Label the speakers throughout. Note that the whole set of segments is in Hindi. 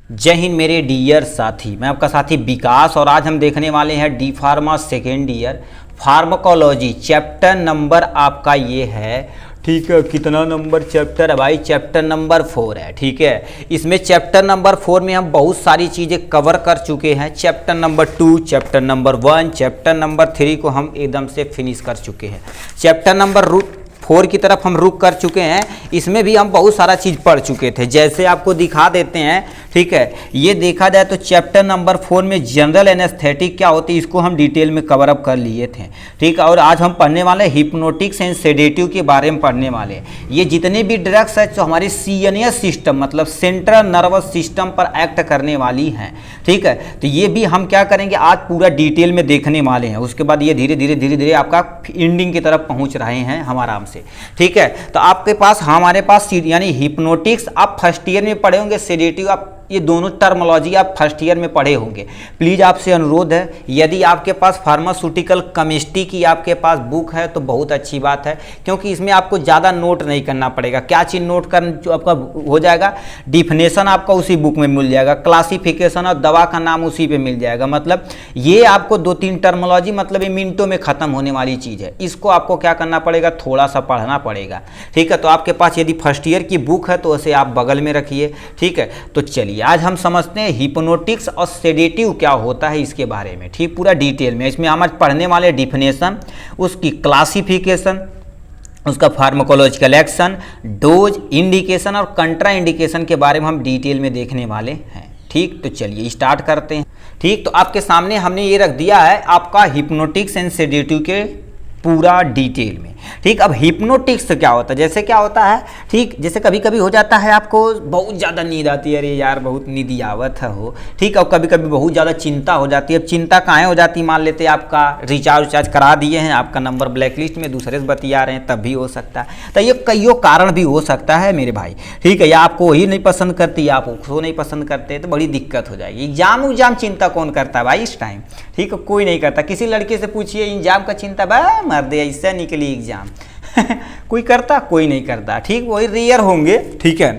Speaker 1: जय हिंद मेरे डियर साथी, मैं आपका साथी विकास और आज हम देखने वाले हैं D pharma second year pharmacology chapter number आपका ये है। ठीक है, कितना नंबर चैप्टर है भाई? चैप्टर नंबर 4 है। ठीक है, इसमें चैप्टर नंबर 4 में हम बहुत सारी चीज़ें कवर कर चुके हैं। Chapter number 2, chapter number 1, chapter number 3 को हम एकदम से फिनिश कर चुके हैं। चैप्टर नंबर 4 की तरफ हम रुक कर चुके हैं। इसमें भी हम बहुत सारा चीज़ पढ़ चुके थे, जैसे आपको दिखा देते हैं। ठीक है, ये देखा जाए तो चैप्टर नंबर 4 में जनरल एनेस्थेटिक क्या होती है इसको हम डिटेल में कवर अप कर लिए थे। ठीक है, और आज हम पढ़ने वाले हिप्नोटिक्स एंड सेडेटिव के बारे में पढ़ने वाले हैं। ये जितने भी ड्रग्स है जो हमारे सीएनएस सिस्टम मतलब सेंट्रल नर्वस सिस्टम पर एक्ट करने वाली हैं। ठीक है, तो ये भी हम क्या करेंगे आज पूरा डिटेल में देखने वाले हैं। उसके बाद ये धीरे धीरे आपका एंडिंग की तरफ पहुँच रहे हैं हम आराम से। ठीक है, तो आपके पास हमारे पास यानी हिप्नोटिक्स आप फर्स्ट ईयर में पढ़े होंगे, सेडेटिव आप ये दोनों टर्मोलॉजी आप फर्स्ट ईयर में पढ़े होंगे। प्लीज़ आपसे अनुरोध है, यदि आपके पास फार्मास्यूटिकल केमिस्ट्री की आपके पास बुक है तो बहुत अच्छी बात है, क्योंकि इसमें आपको ज़्यादा नोट नहीं करना पड़ेगा। क्या चीज़ नोट कर जो आपका हो जाएगा, डिफिनेशन आपका उसी बुक में मिल जाएगा, क्लासिफिकेशन और दवा का नाम उसी पे मिल जाएगा। मतलब ये आपको 2-3 टर्मोलॉजी मतलब ये मिनटों में ख़त्म होने वाली चीज़ है। इसको आपको क्या करना पड़ेगा, थोड़ा सा पढ़ना पड़ेगा। ठीक है, तो आपके पास यदि फर्स्ट ईयर की बुक है तो उसे आप बगल में रखिए। ठीक है, तो चलिए आज हम समझते हैं हिप्नोटिक्स और सेडेटिव क्या होता है इसके बारे में। ठीक, पूरा डिटेल में इसमें हम आज पढ़ने वाले डिफिनेशन, उसकी क्लासिफिकेशन, उसका फार्माकोलॉजिकल एक्शन, डोज, इंडिकेशन और कंट्रा इंडिकेशन के बारे में हम डिटेल में देखने वाले हैं। ठीक, तो चलिए स्टार्ट करते हैं। ठीक, तो आपके सामने हमने ये रख दिया है आपका हिप्नोटिक्स एंड सेडेटिव के पूरा डिटेल में। ठीक, अब हिप्नोटिक्स क्या होता है, जैसे क्या होता है, ठीक, जैसे कभी कभी हो जाता है आपको बहुत ज़्यादा नींद आती है, अरे यार बहुत नींद आवत है हो। ठीक, और कभी कभी बहुत ज़्यादा चिंता हो जाती है। अब चिंता काहे हो जाती है, मान लेते हैं आपका रिचार्ज करा दिए हैं, आपका नंबर ब्लैक लिस्ट में दूसरे से बतिया रहे हैं, तब भी हो सकता है। तो ये कईयों कारण भी हो सकता है मेरे भाई। ठीक है, या आपको वही नहीं पसंद करती, आप उसको नहीं पसंद करते, तो बड़ी दिक्कत हो जाएगी। एग्जाम चिंता कौन करता है भाई इस टाइम? ठीक है, कोई नहीं करता। किसी लड़के से पूछिए एग्जाम का चिंता, बा मर दे ऐसा निकली एग्जाम कोई करता? कोई नहीं करता। ठीक, वही रेयर होंगे। ठीक है,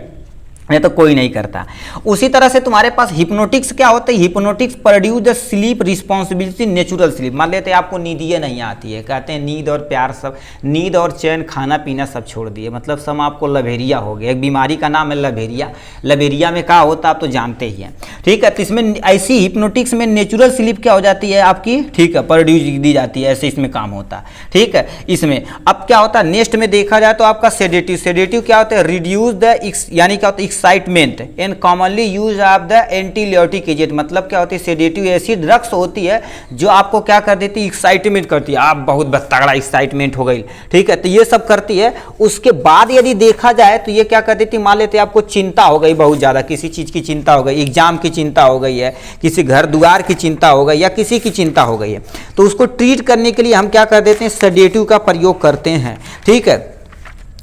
Speaker 1: नहीं तो कोई नहीं करता। उसी तरह से तुम्हारे पास हिप्नोटिक्स क्या होता है, hypnotics produce the sleep responsibility natural sleep. मान लेते हैं आपको नींदिए नहीं आती है, कहते हैं नींद और प्यार सब, नींद और चैन, खाना पीना सब छोड़ दिए, मतलब सब आपको लवेरिया हो गया। एक बीमारी का नाम है लवेरिया। लवेरिया में क्या होता है आप तो जानते ही हैं। ठीक है, तो इसमें ऐसी हिप्नोटिक्स में नेचुरल स्लीप क्या हो जाती है आपकी, ठीक है, प्रोड्यूस दी जाती है, ऐसे इसमें काम होता है। ठीक है, इसमें अब क्या होता है नेक्स्ट में देखा जाए तो आपका सेडेटिव। सेडेटिव क्या होता है, रिड्यूस द यानी क्या होता है excitement and commonly use of the anxiolytic agent. मतलब क्या होती है, सेडेटिव ऐसी ड्रग्स होती है जो आपको क्या कर देती है, एक्साइटमेंट करती है, आप बहुत तगड़ा एक्साइटमेंट हो गई। ठीक है, तो ये सब करती है। उसके बाद यदि देखा जाए तो ये क्या कर देती है, मान लेते हैं आपको चिंता हो गई बहुत ज़्यादा, किसी चीज़ की चिंता हो गई, एग्जाम की चिंता हो गई है, किसी घर द्वार की चिंता हो गई या किसी की चिंता हो गई है, तो उसको ट्रीट करने के लिए हम क्या कर देते हैं, सेडेटिव का प्रयोग करते हैं। ठीक है,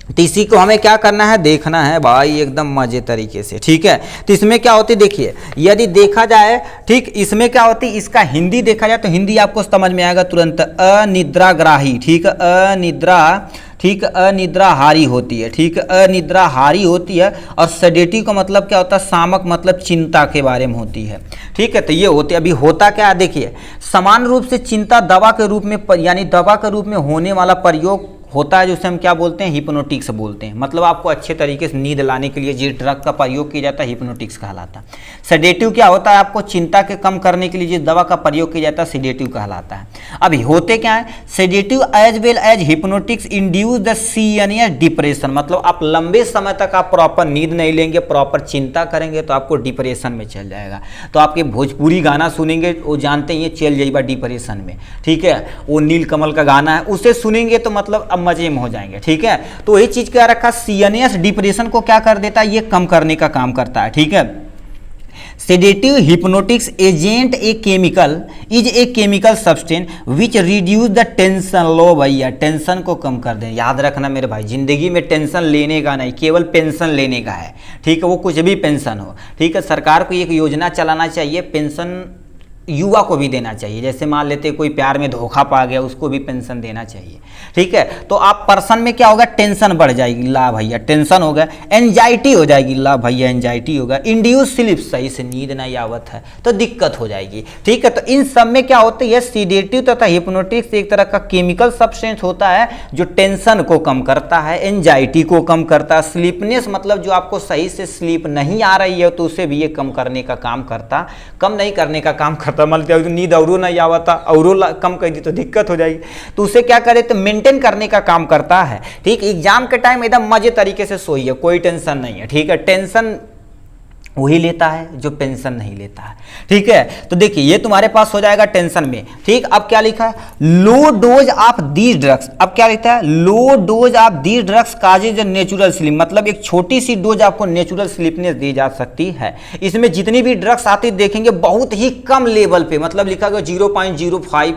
Speaker 1: तो इसी को हमें क्या करना है, देखना है भाई एकदम मजे तरीके से। ठीक है, तो इसमें क्या होती है, देखिए यदि देखा जाए, ठीक, इसमें क्या होती है, इसका हिंदी देखा जाए तो हिंदी आपको समझ में आएगा तुरंत, अनिद्राग्राही। ठीक, अनिद्रा, ठीक, अनिद्राहारी होती है। ठीक, अनिद्राहारी होती है। और सेडेटिव का मतलब क्या होता है, सामक मतलब चिंता के बारे में होती है। ठीक है, तो ये होते अभी होता क्या है, देखिए समान रूप से चिंता दवा के रूप में यानी दवा के रूप में होने वाला प्रयोग होता है, जिसे हम क्या बोलते हैं, हिप्नोटिक्स बोलते हैं। मतलब आपको अच्छे तरीके से नींद लाने के लिए जिस ड्रग का प्रयोग किया जाता है हिप्नोटिक्स कहलाता है। सेडेटिव क्या होता है, आपको चिंता के कम करने के लिए जिस दवा का प्रयोग किया जाता है सेडेटिव कहलाता है। अभी होते क्या है, sedative as well as hypnotics induce the CNS depression. मतलब आप लंबे समय तक आप प्रॉपर नींद नहीं लेंगे, प्रॉपर चिंता करेंगे तो आपको डिप्रेशन में चल जाएगा। तो आपके भोजपुरी गाना सुनेंगे, वो जानते ही चल जाइएगा डिप्रेशन में। ठीक है, वो नीलकमल का गाना है, उसे सुनेंगे तो मतलब मजे में हो जाएंगे। ठीक है, तो यही चीज क्या रखा, सीएनएस डिप्रेशन को क्या कर देता है, ये कम करने का काम करता है। ठीक है, sedative hypnotics agent a chemical is a chemical substance which reduce the tension. लो भैया, टेंशन को कम कर दें। याद रखना मेरे भाई, जिंदगी में टेंशन लेने का नहीं, केवल पेंशन लेने का है। ठीक है, वो कुछ भी पेंशन हो। ठीक है, सरकार को एक योजना चलाना चाहिए पेंशन युवा को भी देना चाहिए। जैसे मान लेते कोई प्यार में धोखा पा गया, उसको भी पेंशन देना चाहिए, ठीक है। तो आप पर्सन में क्या होगा, टेंशन बढ़ जाएगी, ला भैया टेंशन हो गया। एंजाइटी हो जाएगी, ला भैया एंजाइटी होगा। इंड्यूस स्लीप, सही से नींद नहीं आवत है तो दिक्कत हो जाएगी, ठीक है। तो इन सब में क्या होता है, सीडेटिव तथा हिप्नोटिक्स एक तरह का केमिकल सब्सटेंस होता है जो टेंशन को कम करता है, एंजाइटी को कम करता है। स्लीपनेस मतलब जो आपको सही से स्लीप नहीं आ रही है तो उसे भी ये कम करने का काम करता, कम नहीं करने का काम करता। मान लिया नींद औरों नहीं आवता, औरों कम कर दी तो दिक्कत हो जाएगी, तो उसे क्या करे, तो मेंटेन करने का काम करता है, ठीक। एग्जाम के टाइम एकदम मजे तरीके से सोइए, कोई टेंशन नहीं है, ठीक है। टेंशन वही लेता है जो पेंशन नहीं लेता है, ठीक है। तो देखिए ये तुम्हारे पास हो जाएगा टेंशन में, ठीक। अब क्या लिखा है, low dose of these drugs. अब क्या लिखता है, low dose of these drugs causes natural sleep, मतलब एक छोटी सी डोज आपको नेचुरल स्लीपनेस दी जा सकती है। इसमें जितनी भी ड्रग्स आती देखेंगे बहुत ही कम लेवल पे, मतलब लिखा गया 0.05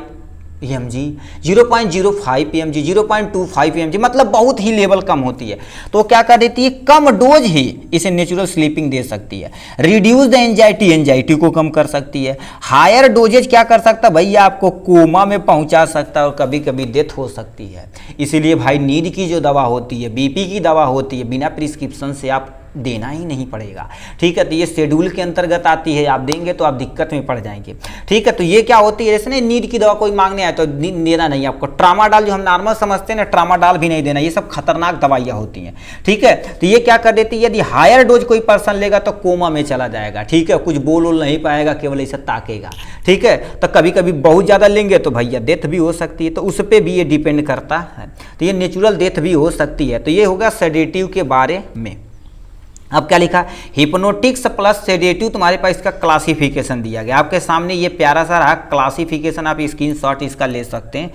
Speaker 1: EMG, 0.05 EMG, 0.25 EMG, मतलब बहुत ही लेवल कम होती है। तो क्या कर देती है, कम डोज ही इसे नेचुरल स्लीपिंग दे सकती है। रिड्यूस द एंजाइटी, एंजाइटी को कम कर सकती है। हायर डोजेज क्या कर सकता है भैया, आपको कोमा में पहुंचा सकता है और कभी कभी डेथ हो सकती है। इसीलिए भाई नींद की जो दवा होती है, बीपी की दवा होती है, बिना प्रिस्क्रिप्शन से आप देना ही नहीं पड़ेगा, ठीक है। तो ये शेड्यूल के अंतर्गत आती है, आप देंगे तो आप दिक्कत में पड़ जाएंगे, ठीक है। तो ये क्या होती है, जैसे नींद की दवा कोई मांगने आए तो देना नहीं आपको। ट्रामाडॉल जो हम नॉर्मल समझते हैं ना, ट्रामाडॉल भी नहीं देना, ये सब खतरनाक दवाइयाँ होती हैं, ठीक है। तो ये क्या कर देती है, यदि हायर डोज कोई पर्सन लेगा तो कोमा में चला जाएगा, ठीक है। कुछ बोल नहीं पाएगा, केवल ऐसे ताकेगा, ठीक है। तो कभी कभी बहुत ज़्यादा लेंगे तो भैया डेथ भी हो सकती है, तो उस पर भी ये डिपेंड करता है। तो ये नेचुरल डेथ भी हो सकती है। तो ये होगा सेडेटिव के बारे में। अब क्या लिखा, हिप्नोटिक्स प्लस सेडेटिव, तुम्हारे पास इसका क्लासिफिकेशन दिया गया आपके सामने। ये प्यारा सा रहा क्लासिफिकेशन, आप स्क्रीनशॉट इसका ले सकते हैं,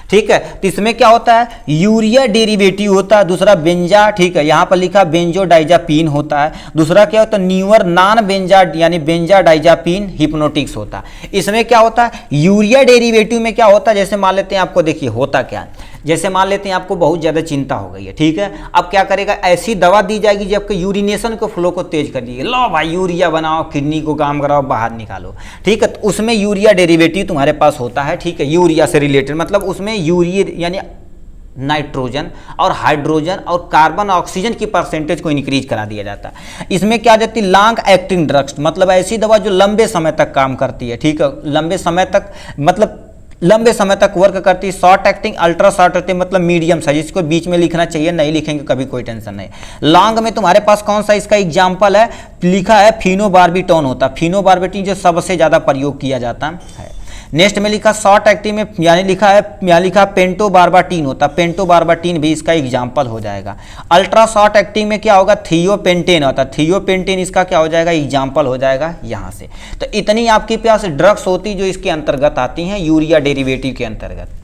Speaker 1: ठीक है। तो इसमें क्या होता है, यूरिया डेरिवेटिव होता है, दूसरा बेंजा, ठीक है। यहाँ पर लिखा बेंजोडाइजापीन होता है। दूसरा क्या होता है, न्यूअर नॉन बेंजा यानी बेंजाडाइजापीन हिप्नोटिक्स होता है। इसमें क्या होता है, यूरिया डेरिवेटिव में क्या होता है, जैसे मान लेते हैं आपको, देखिए होता क्या है, जैसे मान लेते हैं आपको बहुत ज़्यादा चिंता हो गई है, ठीक है। अब क्या करेगा, ऐसी दवा दी जाएगी जो आपके यूरिनेशन को फ्लो को तेज कर देगी। लो भाई यूरिया बनाओ, किडनी को काम कराओ, बाहर निकालो, ठीक है। तो उसमें यूरिया डेरिवेटिव तुम्हारे पास होता है, ठीक है। यूरिया से रिलेटेड मतलब उसमें यूरिया यानी नाइट्रोजन और हाइड्रोजन और कार्बन ऑक्सीजन की परसेंटेज को इंक्रीज करा दिया जाता है। इसमें क्या जाती है, लॉन्ग एक्टिंग ड्रग्स, मतलब ऐसी दवा जो लंबे समय तक काम करती है, ठीक है। लंबे समय तक मतलब लंबे समय तक वर्क करती है। Short acting, ultra short acting मतलब मीडियम साइज, इसको बीच में लिखना चाहिए, नहीं लिखेंगे कभी कोई टेंशन नहीं। लॉन्ग में तुम्हारे पास कौन सा इसका एग्जाम्पल है, लिखा है फिनोबार्बिटोन होता है। फिनोबार्बिटोन जो सबसे ज़्यादा प्रयोग किया जाता है। नेक्स्ट में लिखा शॉर्ट एक्टिंग में यानी लिखा है, यहाँ लिखा पेंटोबार्बाटीन होता है। पेंटोबार्बाटीन भी इसका एग्जाम्पल हो जाएगा। अल्ट्रा शॉर्ट एक्टिंग में क्या होगा, थियोपेंटेन होता है। थियोपेंटेन इसका क्या हो जाएगा, एग्जाम्पल हो जाएगा यहाँ से। तो इतनी आपके पास ड्रग्स होती जो इसके अंतर्गत आती हैं, यूरिया डेरिवेटिव के अंतर्गत।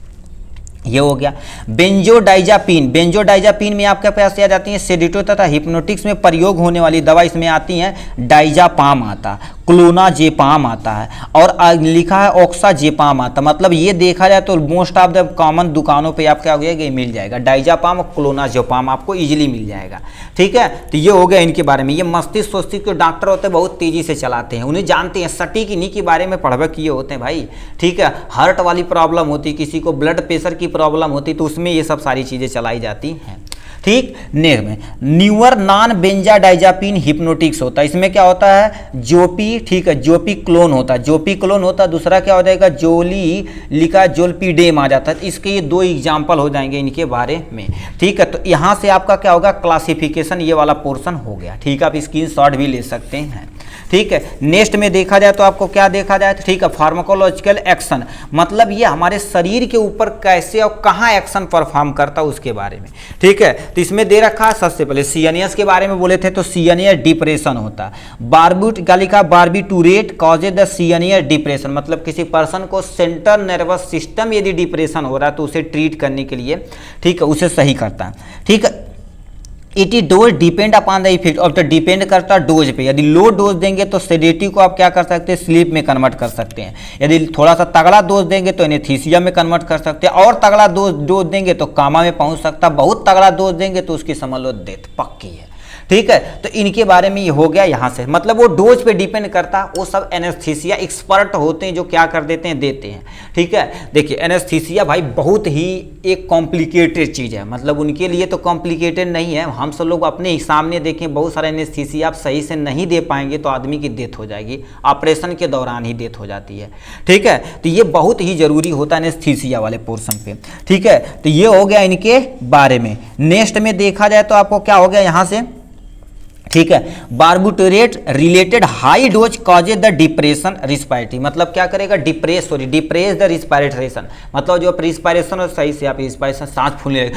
Speaker 1: ये हो गया बेंजोडाइजापीन। बेंजोडाइजापीन में आपके पास आ जाती है सेडेटिव तथा हिप्नोटिक्स में प्रयोग होने वाली दवा, इसमें आती हैं डाइजापाम आता, क्लोनाजेपाम आता है और लिखा है ऑक्साजेपाम आता। मतलब ये देखा जाए तो मोस्ट ऑफ द कॉमन दुकानों पे आपका हो गया मिल जाएगा, डाइजापाम और क्लोनाजेपाम आपको इजीली मिल जाएगा, ठीक है। तो ये हो गया इनके बारे में। ये मस्तिष्क वस्तिष्क के डॉक्टर होते हैं बहुत तेजी से चलाते हैं, उन्हें जानते हैं, सटीक इन्हीं के बारे में पढ़वा किए होते हैं भाई, ठीक है। हार्ट वाली प्रॉब्लम होती, किसी को ब्लड प्रेशर की प्रॉब्लम होती तो उसमें ये सब सारी चीज़ें चलाई जाती हैं, ठीक। नेक्स्ट में न्यूअर नॉन बेंजाडाइजापीन हिप्नोटिक्स होता है। इसमें क्या होता है, जोपी, ठीक है, जोपी क्लोन होता है, जोपी क्लोन होता है। दूसरा क्या हो जाएगा, जोली लिखा जोल्पीडेम आ जाता है। इसके ये दो एग्जाम्पल हो जाएंगे इनके बारे में, ठीक है। तो यहाँ से आपका क्या होगा, क्लासिफिकेशन ये वाला पोर्शन हो गया, ठीक है। आप स्क्रीनशॉट भी ले सकते हैं, ठीक है। नेक्स्ट में देखा जाए तो आपको क्या देखा जाए, ठीक है, फार्माकोलॉजिकल एक्शन, मतलब ये हमारे शरीर के ऊपर कैसे और कहाँ एक्शन परफॉर्म करता है उसके बारे में, ठीक है। तो इसमें दे रखा है सबसे पहले सीएनएस के बारे में बोले थे तो सीएनएस डिप्रेशन होता है। बारबूट क्या लिखा, बारबिटूरेट कॉजेज द सीएनएस डिप्रेशन, मतलब किसी पर्सन को सेंट्रल नर्वस सिस्टम यदि डिप्रेशन हो रहा है तो उसे ट्रीट करने के लिए, ठीक है, उसे सही करता है, ठीक है। It is dose depend upon the effect, और तो डिपेंड करता है डोज पे। यदि लो डोज देंगे तो सेडेटिव को आप क्या कर सकते हैं, स्लीप में कन्वर्ट कर सकते हैं। यदि थोड़ा सा तगड़ा डोज देंगे तो एनेस्थीसिया में कन्वर्ट कर सकते हैं, और तगड़ा डोज देंगे तो कामा में पहुंच सकता है, बहुत तगड़ा डोज देंगे तो उसकी समझ लो डेथ पक्की है, ठीक है, तो इनके बारे में ये हो गया यहाँ से, मतलब वो डोज पे डिपेंड करता, वो सब एनेस्थीसिया एक्सपर्ट होते हैं जो क्या कर देते हैं, देते हैं। ठीक है, देखिए एनेस्थीसिया भाई बहुत ही एक कॉम्प्लिकेटेड चीज़ है, मतलब उनके लिए तो कॉम्प्लिकेटेड नहीं है, हम सब लोग अपने ही सामने देखें बहुत सारे एनेस्थीसिया आप सही से नहीं दे पाएंगे तो आदमी की डेथ हो जाएगी, ऑपरेशन के दौरान ही डेथ हो जाती है। ठीक है, तो ये बहुत ही जरूरी होता है एनेस्थीसिया वाले पोर्शन पे। ठीक है, तो ये हो गया इनके बारे में। नेक्स्ट में देखा जाए तो आपको क्या हो गया यहाँ से, ठीक है, barbiturate related high dose causes the depression respiratory, मतलब क्या करेगा, डिप्रेस द रिस्पायरेशन, मतलब जो रिस्पायरेशन और सही से आप रिस्पायरेशन सांस फूलने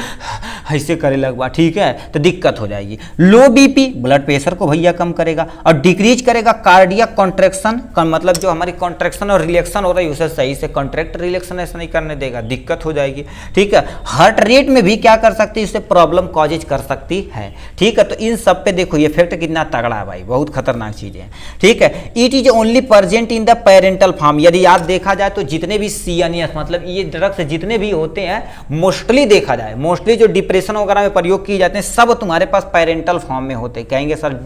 Speaker 1: ऐसे करे लगवा, ठीक है, तो दिक्कत हो जाएगी। लो बीपी ब्लड प्रेशर को भैया कम करेगा, और डिक्रीज करेगा कार्डियक कॉन्ट्रैक्शन, मतलब जो हमारी कॉन्ट्रैक्शन और रिलैक्शन हो रही है उसे सही से कॉन्ट्रैक्ट रिलैक्शन ऐसा नहीं करने देगा, दिक्कत हो जाएगी। ठीक है, हार्ट रेट में भी क्या कर सकती है, इससे प्रॉब्लम कॉजेज कर सकती है। ठीक है, तो इन सब पे देखो ये इफेक्ट कितना तगड़ा है भाई, बहुत खतरनाक चीजें हैं। ठीक है, it is only present in the parental form, यदि याद देखा जाए तो जितने भी सीएनएस मतलब ये ड्रग्स जितने भी होते हैं मोस्टली देखा जाए, मोस्टली जो डिप्रेशन वगैरह में प्रयोग किए जाते हैं सब तुम्हारे पास पेरेंटल फॉर्म में होते हैं। कहेंगे सर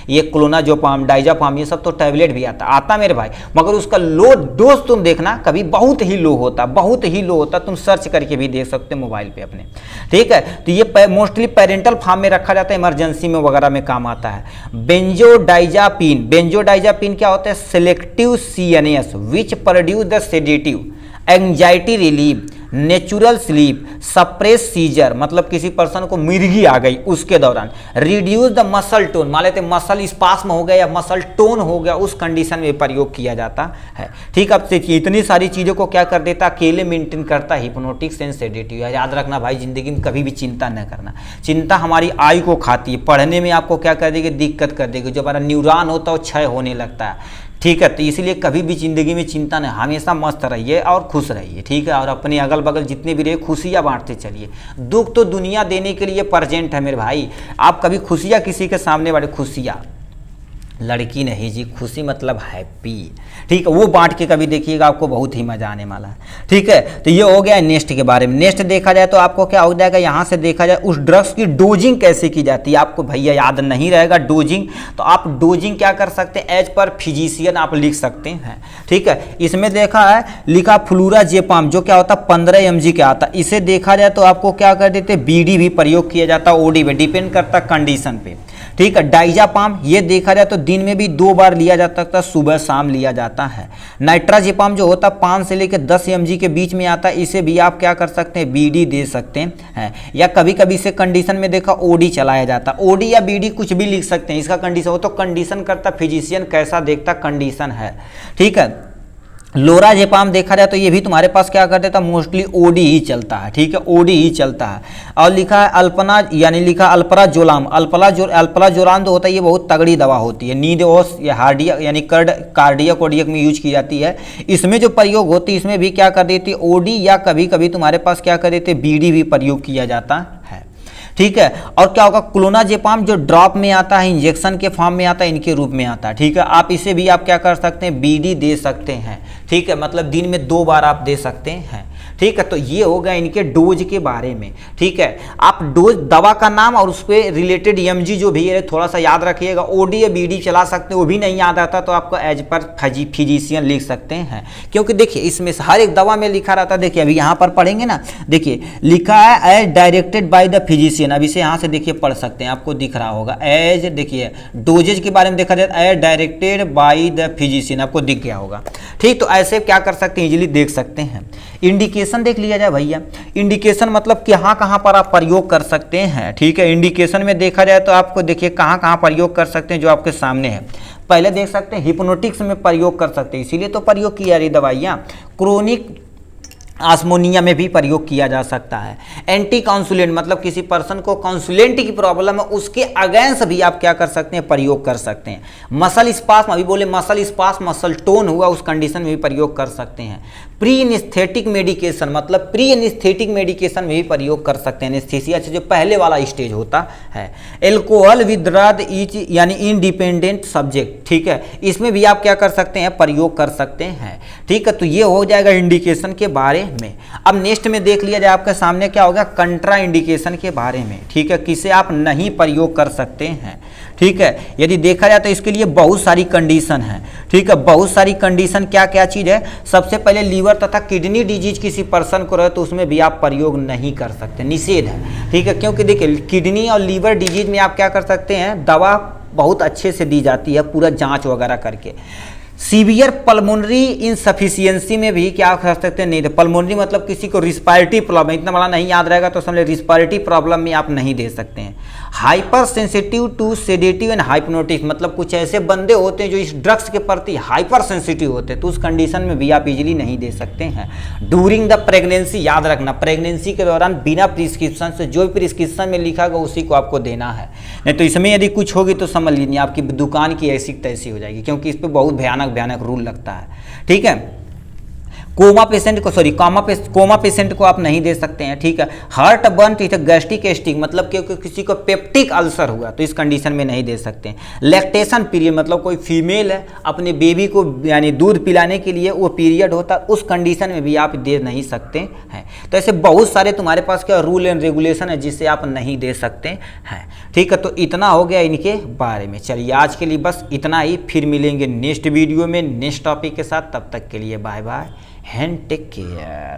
Speaker 1: ये क्लोनाजोपाम डाइजापाम ये सब तो टैबलेट भी आता मेरे भाई, मगर उसका लो डोज तुम देखना कभी बहुत ही लो होता, बहुत ही लो होता, तुम सर्च करके भी देख सकते हो मोबाइल पे अपने। ठीक है, तो ये मोस्टली पेरेंटल फॉर्म में रखा जाता है, इमरजेंसी में वगैरह में काम आता है। बेंजोडाइजापिन, बेंजोडाइजापिन क्या होता है, selective CNS which produce the sedative, anxiety relief, natural sleep, suppress seizure, मतलब किसी पर्सन को मिर्गी आ गई उसके दौरान, रिड्यूस द मसल टोन, मान लेते मसल स्पास्म हो गया या मसल टोन हो गया, उस कंडीशन में प्रयोग किया जाता है। ठीक, अब देखिए इतनी सारी चीज़ों को क्या कर देता, अकेले मेंटेन करता, हिप्नोटिक्स एंड सेडेटिव। याद रखना भाई, जिंदगी में कभी भी चिंता न करना, चिंता हमारी आयु को खाती है, पढ़ने में आपको क्या कर देगी, दिक्कत कर देगी, जो हमारा न्यूरॉन होता है वो क्षय होने लगता है। ठीक है, तो इसलिए कभी भी जिंदगी में चिंता नहीं, हमेशा मस्त रहिए और खुश रहिए। ठीक है, और अपने अगल बगल जितने भी रहे खुशियाँ बांटते चलिए। दुख तो दुनिया देने के लिए प्रेजेंट है मेरे भाई, आप कभी खुशियाँ किसी के सामने बांटे, खुशियाँ लड़की नहीं जी, खुशी मतलब हैप्पी। ठीक है, वो बांट के कभी देखिएगा, आपको बहुत ही मजा आने वाला है। ठीक है, तो ये हो गया नेक्स्ट के बारे में। नेक्स्ट देखा जाए तो आपको क्या हो जाएगा, यहाँ से देखा जाए उस ड्रग्स की डोजिंग कैसे की जाती है, आपको भैया याद नहीं रहेगा डोजिंग, तो आप डोजिंग क्या कर सकते हैं, एज पर फिजिशियन आप लिख सकते हैं। ठीक है, इसमें देखा है लिखा फ्लूराजेपाम जो क्या होता है 15 mg का आता है, इसे देखा जाए तो आपको क्या कर देते, बीडी भी प्रयोग किया जाता है, ओडी में डिपेंड करता कंडीशन पे। ठीक है, डाइजापाम ये देखा जाए तो दिन में भी 2 बार लिया जा सकता है, सुबह शाम लिया जाता है। नाइट्राजेपाम जो होता है 5 से लेकर 10 mg के बीच में आता है, इसे भी आप क्या कर सकते हैं, बीडी दे सकते हैं, या कभी कभी इसे कंडीशन में देखा ओडी चलाया जाता है, ओडी या बीडी कुछ भी लिख सकते हैं, इसका कंडीशन हो तो कंडीशन करता फिजिशियन कैसा देखता कंडीशन है। ठीक है, लोराजेपाम देखा जाए तो ये भी तुम्हारे पास क्या कर देता, मोस्टली ओडी ही चलता है। ठीक है, ओडी ही चलता है। और लिखा है अल्पना यानी लिखा अल्पराजोलाम, अल्पराजोलाम जो होता है ये बहुत तगड़ी दवा होती है, नींद और हार्डियक यानी कार्डियक ओडियक में यूज की जाती है। इसमें जो प्रयोग होती है इसमें भी क्या कर देती है, ओडी या कभी कभी तुम्हारे पास क्या कर देते, बीडी भी प्रयोग किया जाता है। ठीक है, और क्या होगा, क्लोनाजेपाम जो ड्रॉप में आता है, इंजेक्शन के फॉर्म में आता है, इनके रूप में आता है। ठीक है, आप इसे भी आप क्या कर सकते हैं, बीडी दे सकते हैं। ठीक है, मतलब दिन में 2 बार आप दे सकते हैं। ठीक है, तो ये हो गया इनके डोज के बारे में। ठीक है, आप डोज दवा का नाम और उस पर रिलेटेड mg जो भी है थोड़ा सा याद रखिएगा, ओडी या बीडी चला सकते हैं, वो भी नहीं याद आता तो आपको एज पर फिजिशियन लिख सकते हैं, क्योंकि देखिए इसमें हर एक दवा में लिखा रहता है। देखिए अभी यहाँ पर पढ़ेंगे ना, देखिए लिखा है as directed by the physician, अब इसे यहाँ से देखिए पढ़ सकते हैं, आपको दिख रहा होगा एज, देखिए डोजेज के बारे में देखा जाए as directed by the physician, आपको दिख गया होगा। ठीक, तो ऐसे क्या कर सकते हैं, इजीली देख सकते हैं। इंडिकेशन देख लिया जाए भैया, इंडिकेशन मतलब कहाँ कहाँ पर आप प्रयोग कर सकते हैं। ठीक है, इंडिकेशन में देखा जाए तो आपको देखिए कहाँ कहाँ प्रयोग कर सकते हैं, जो आपके सामने है। पहले देख सकते हैं हिप्नोटिक्स में प्रयोग कर सकते हैं, इसीलिए तो प्रयोग की जा रही दवाइयाँ। क्रोनिक आस्मोनिया में भी प्रयोग किया जा सकता है। एंटी काउंसुलेंट मतलब किसी पर्सन को काउंसुलेंट की प्रॉब्लम है, उसके अगेंस्ट भी आप क्या कर सकते हैं, प्रयोग कर सकते हैं। मसल स्पास्म, अभी बोले मसल स्पास्म, मसल टोन हुआ, उस कंडीशन में भी प्रयोग कर सकते हैं। प्री एनेस्थेटिक मेडिकेशन मतलब प्री एनेस्थेटिक मेडिकेशन में भी प्रयोग कर सकते हैं, एनेस्थीसिया से जो पहले वाला स्टेज होता है। एल्कोहल विदड्रॉल इच यानी इंडिपेंडेंट सब्जेक्ट, ठीक है, इसमें भी आप क्या कर सकते हैं, प्रयोग कर सकते हैं। ठीक है, तो ये हो जाएगा इंडिकेशन के बारे में। अब नेक्स्ट में देख लिया जाए आपके सामने क्या होगा, कंट्रा इंडिकेशन के बारे में। ठीक है, किसे आप नहीं प्रयोग कर सकते हैं। ठीक है, यदि देखा जाए तो इसके लिए बहुत सारी कंडीशन है। ठीक है, बहुत सारी कंडीशन क्या क्या चीज़ है, सबसे पहले लीवर तथा किडनी डिजीज किसी पर्सन को रहे तो उसमें भी आप प्रयोग नहीं कर सकते, निषेध है। ठीक है, क्योंकि देखिए किडनी और लीवर डिजीज में आप क्या कर सकते हैं, दवा बहुत अच्छे से दी जाती है पूरा जांच वगैरह करके। सीवियर पल्मोनरी इनसफिशियंसी में भी क्या कर सकते हैं, नहीं दे। पल्मोनरी मतलब किसी को रिस्पायरेटरी प्रॉब्लम, इतना बड़ा नहीं याद रहेगा तो समझे रिस्पायरेटरी प्रॉब्लम में आप नहीं दे सकते हैं। Hypersensitive to sedative and hypnotic, मतलब कुछ ऐसे बंदे होते हैं जो इस ड्रग्स के प्रति हाइपर सेंसिटिव होते हैं, तो उस कंडीशन में भी आप इजीली नहीं दे सकते हैं। ड्यूरिंग द प्रेगनेंसी, याद रखना प्रेगनेंसी के दौरान बिना प्रिस्क्रिप्शन से, जो भी प्रिस्क्रिप्शन में लिखा गया उसी को आपको देना है, नहीं तो इसमें यदि कुछ होगी तो समझ लीजिए आपकी दुकान की ऐसी तैसी हो जाएगी, क्योंकि इस पर बहुत भयानक रूल लगता है। ठीक है, कोमा पेशेंट को, सॉरी कोमा पेशेंट को आप नहीं दे सकते हैं। ठीक है, हार्ट बर्न, ठीक है, गैस्ट्रिक एस्टिक मतलब क्योंकि किसी को पेप्टिक अल्सर हुआ तो इस कंडीशन में नहीं दे सकते हैं। लैक्टेशन पीरियड मतलब कोई फीमेल है अपने बेबी को यानी दूध पिलाने के लिए वो पीरियड होता है, उस कंडीशन में भी आप दे नहीं सकते हैं। तो ऐसे बहुत सारे तुम्हारे पास क्या रूल एंड रेगुलेशन है जिससे आप नहीं दे सकते हैं। ठीक है, तो इतना हो गया इनके बारे में। चलिए आज के लिए बस इतना ही, फिर मिलेंगे नेक्स्ट वीडियो में नेक्स्ट टॉपिक के साथ। तब तक के लिए bye bye and take care.